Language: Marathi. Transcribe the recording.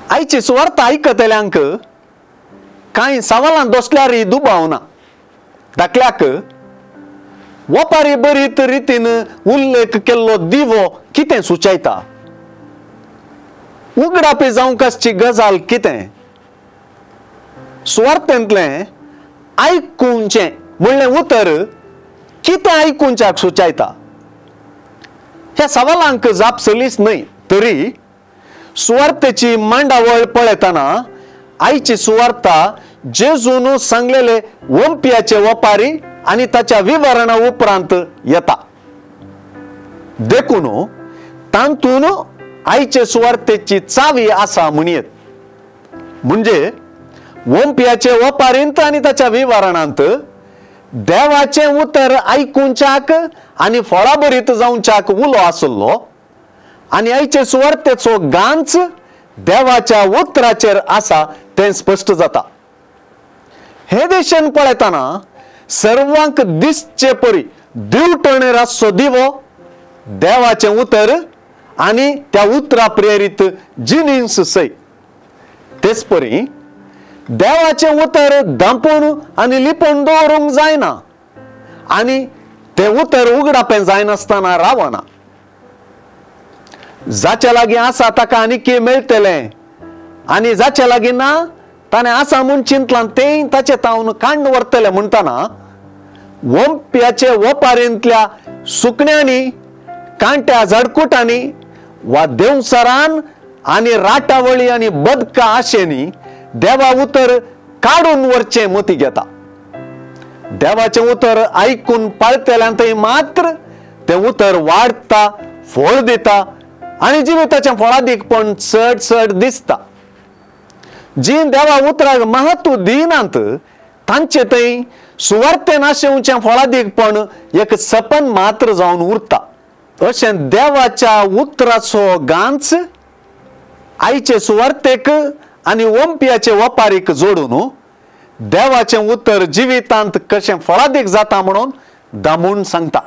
आईची सुवार्ता ऐकतल्यांक कांय सवालां दोसल्यार दुबावना. दाखल्याक वपारी बरीत रितीन उल्लेख केल्लो दिवो कितें सुचयता? उगडापी जावंक आसची गजाल कितें? सुवार्थेंतलें आयकुंचें म्हणलें उतर कितें आयकुंच्याक सुचयता? ह्या सवालांक जापसलीच न्हय, तरी सुवार्थेची मांडावळ पळयतना आईची सुवार्ता जेजून सांगलेले वंप्याचे वपारी आनी ताच्या विवरणा उपरांत येता. देखून तांतून आईचे सुवार्थेची चावी आसा म्हणयेत. म्हणजे वंप्याचे वपारींत आनी ताच्या विवरणांत देवाचे उतर आयकुंच्याक आनी फळाबरीत जावंच्याक उलो आसलो आनी आईचे सुवार्थेचो गांच देवाच्या उतराचेर आसा तें स्पश्ट जाता. हे दिशेन पळयतना सर्वांक दिसचे परी दिवटणेर आसचो दिवो देवाचे उतर आनी त्या उतरा प्रेरीत जिनिस सै. तेच परी देवाचे उतर धांपून आनी लिपोवन दवरूंक जायना आनी ते उतर उगडापें जायनासतना रावना. जाचे लागीं आसा ताका आनीक मेळटलें आनी जाचे लागीं ना ताणें आसा म्हूण चिंतलां तें ताचे तावन काण्ण व्हरतलें म्हणटना वंप्याचे वपारेंतल्या सुकण्यांनी कांट्या झाडकुटांनी वा देवसरान आनी राटावळी आनी बदका आशेनी देवा उतर काडून व्हरचें मती घेता. देवाचें उतर आयकून पाळटल्यांतय मात्र तें उतर वाडटा, फळ दिता आनी जिविताचें फळादीकपण चड चड दिसता. जी देवा उतराक महत्व दिनात तांचे थंय सुवार्थेन आशेवचें फळादीकपण एक सपन मात्र जावन उरता. अशें देवाच्या उतराचो गांच आईचे सुवार्थेक आनी वंप्याचे वपारीक जोडून देवाचें उतर जिवितांत कशें फळादीक जाता म्हणून दामून सांगता.